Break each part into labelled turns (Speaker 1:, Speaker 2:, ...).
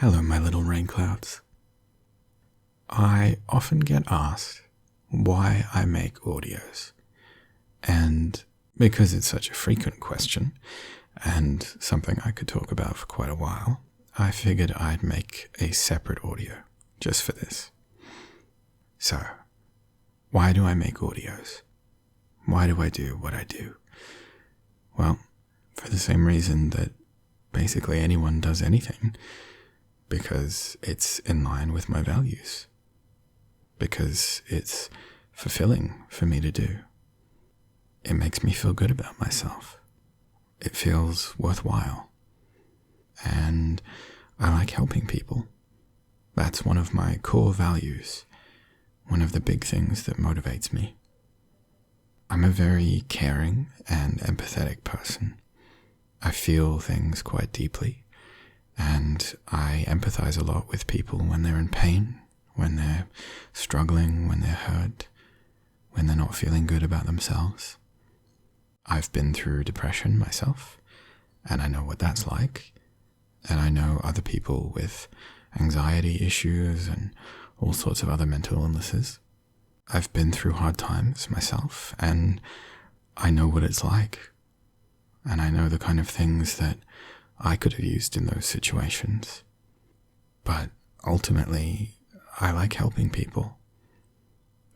Speaker 1: Hello, my little rain clouds. I often get asked why I make audios, and because it's such a frequent question and something I could talk about for quite a while, I figured I'd make a separate audio just for this. So, why do I make audios? Why do I do what I do? Well, for the same reason that basically anyone does anything, because it's in line with my values, because it's fulfilling for me to do. It makes me feel good about myself. It feels worthwhile. And I like helping people. That's one of my core values, one of the big things that motivates me. I'm a very caring and empathetic person. I feel things quite deeply, and I empathize a lot with people when they're in pain, when they're struggling, when they're hurt, when they're not feeling good about themselves. I've been through depression myself, and I know what that's like, and I know other people with anxiety issues and all sorts of other mental illnesses. I've been through hard times myself, and I know what it's like, and I know the kind of things that I could have used in those situations. But ultimately, I like helping people.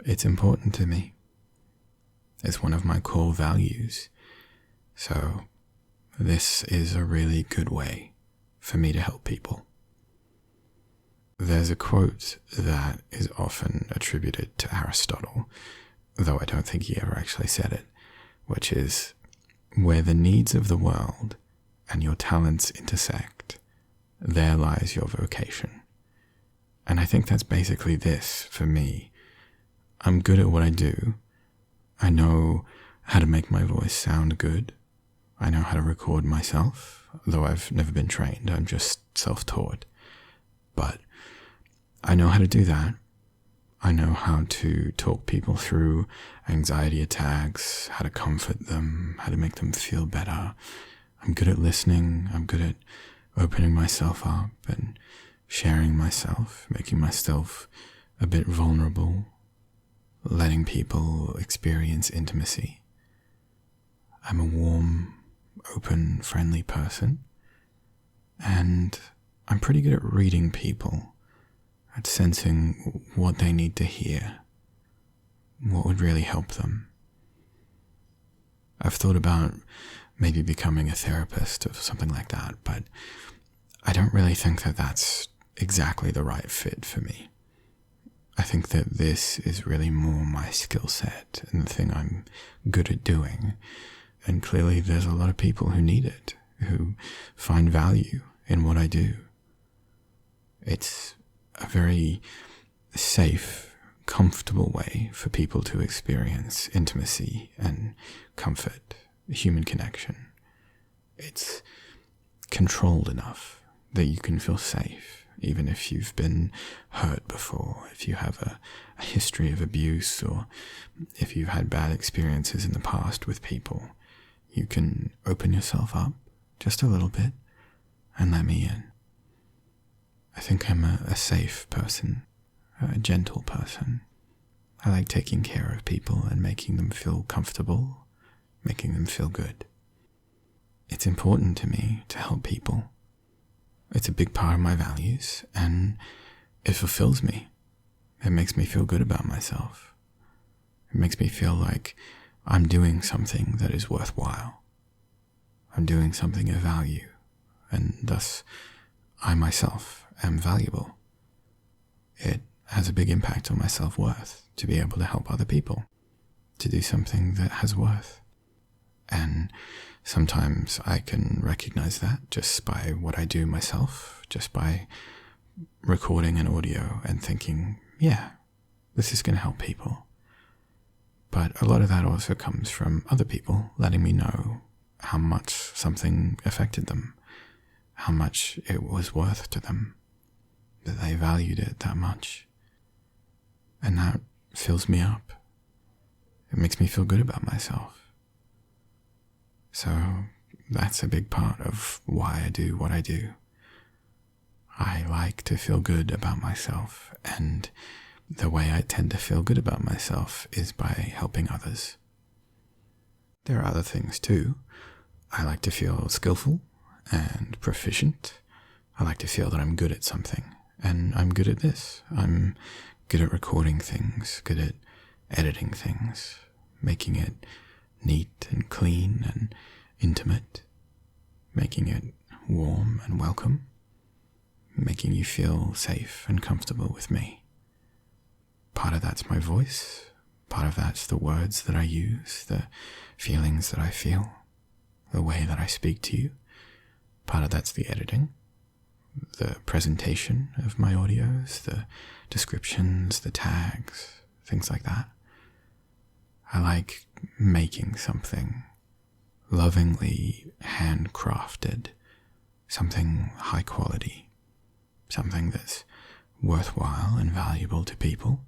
Speaker 1: It's important to me. It's one of my core values. So this is a really good way for me to help people. There's a quote that is often attributed to Aristotle, though I don't think he ever actually said it, which is, "Where the needs of the world and your talents intersect, there lies your vocation." And I think that's basically this for me. I'm good at what I do. I know how to make my voice sound good. I know how to record myself, though I've never been trained. I'm just self-taught. But I know how to do that. I know how to talk people through anxiety attacks, how to comfort them, how to make them feel better. I'm good at listening. I'm good at opening myself up and sharing myself, making myself a bit vulnerable, letting people experience intimacy. I'm a warm, open, friendly person, and I'm pretty good at reading people, at sensing what they need to hear, what would really help them. I've thought about maybe becoming a therapist or something like that, but I don't really think that that's exactly the right fit for me. I think that this is really more my skill set and the thing I'm good at doing, and clearly there's a lot of people who need it, who find value in what I do. It's a very safe, comfortable way for people to experience intimacy and comfort, human connection. It's controlled enough that you can feel safe, even if you've been hurt before, if you have a history of abuse, or if you've had bad experiences in the past with people. You can open yourself up just a little bit and let me in. I think I'm a safe person, a gentle person. I like taking care of people and making them feel comfortable, making them feel good. It's important to me to help people. It's a big part of my values, and it fulfills me. It makes me feel good about myself. It makes me feel like I'm doing something that is worthwhile. I'm doing something of value, and thus I myself am valuable. It has a big impact on my self-worth to be able to help other people, to do something that has worth. And sometimes I can recognize that just by what I do myself, just by recording an audio and thinking, yeah, this is going to help people. But a lot of that also comes from other people letting me know how much something affected them, how much it was worth to them, that they valued it that much. And that fills me up. It makes me feel good about myself. So that's a big part of why I do what I do. I like to feel good about myself, and the way I tend to feel good about myself is by helping others. There are other things too. I like to feel skillful and proficient. I like to feel that I'm good at something, and I'm good at this. I'm good at recording things, good at editing things, making it neat and clean and intimate, making it warm and welcome, making you feel safe and comfortable with me. Part of that's my voice, part of that's the words that I use, the feelings that I feel, the way that I speak to you. Part of that's the editing, the presentation of my audios, the descriptions, the tags, things like that. I like making something lovingly handcrafted, something high quality, something that's worthwhile and valuable to people,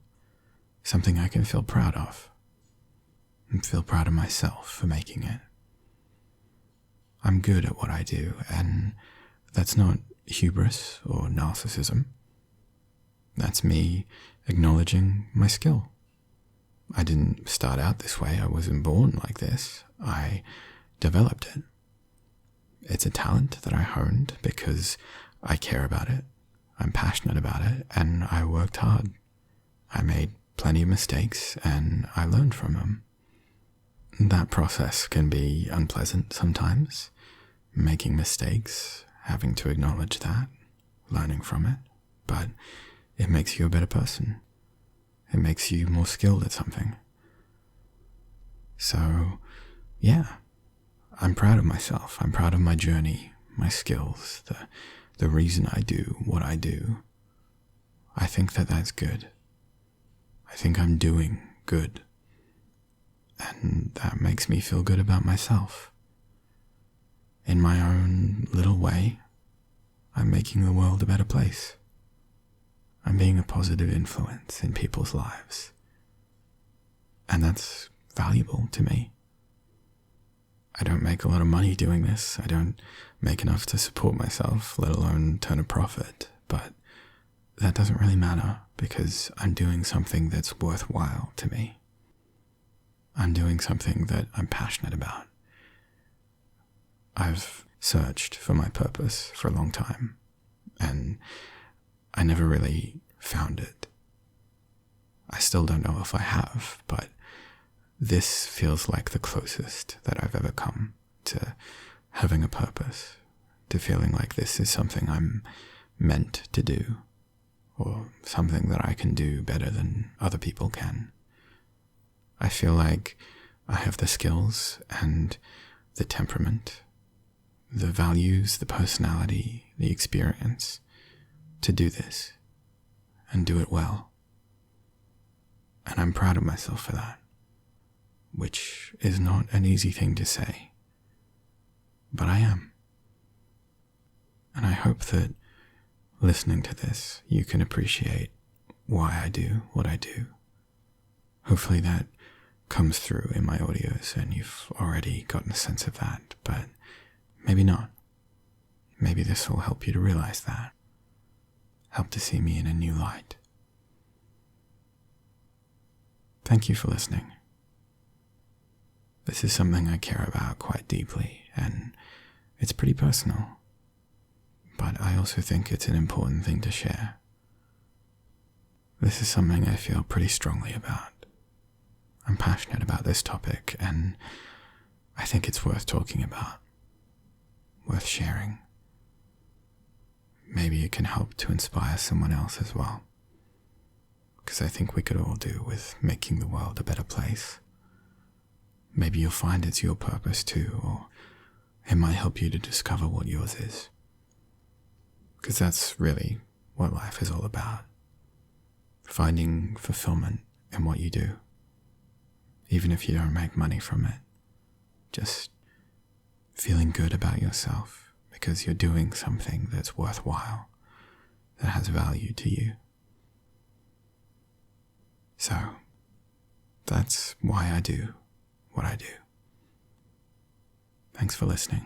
Speaker 1: something I can feel proud of, and feel proud of myself for making it. I'm good at what I do, and that's not hubris or narcissism. That's me acknowledging my skill. I didn't start out this way. I wasn't born like this. I developed it. It's a talent that I honed because I care about it. I'm passionate about it, and I worked hard. I made plenty of mistakes, and I learned from them. That process can be unpleasant sometimes, making mistakes, having to acknowledge that, learning from it, but it makes you a better person. It makes you more skilled at something. So, yeah, I'm proud of myself. I'm proud of my journey, my skills, the reason I do what I do. I think that that's good. I think I'm doing good. And that makes me feel good about myself. In my own little way, I'm making the world a better place. I'm being a positive influence in people's lives. And that's valuable to me. I don't make a lot of money doing this. I don't make enough to support myself, let alone turn a profit. But that doesn't really matter because I'm doing something that's worthwhile to me. I'm doing something that I'm passionate about. I've searched for my purpose for a long time, and I never really found it. I still don't know if I have, but this feels like the closest that I've ever come to having a purpose, to feeling like this is something I'm meant to do, or something that I can do better than other people can. I feel like I have the skills and the temperament, the values, the personality, the experience to do this and do it well. And I'm proud of myself for that, which is not an easy thing to say, but I am. And I hope that listening to this, you can appreciate why I do what I do. Hopefully that comes through in my audios and you've already gotten a sense of that, but maybe not. Maybe this will help you to realize that. Help to see me in a new light. Thank you for listening. This is something I care about quite deeply, and it's pretty personal. But I also think it's an important thing to share. This is something I feel pretty strongly about. I'm passionate about this topic, and I think it's worth talking about, worth sharing. Maybe it can help to inspire someone else as well, because I think we could all do with making the world a better place. Maybe you'll find it's your purpose too, or it might help you to discover what yours is, because that's really what life is all about. Finding fulfillment in what you do. Even if you don't make money from it, just feeling good about yourself because you're doing something that's worthwhile, that has value to you. So, that's why I do what I do. Thanks for listening.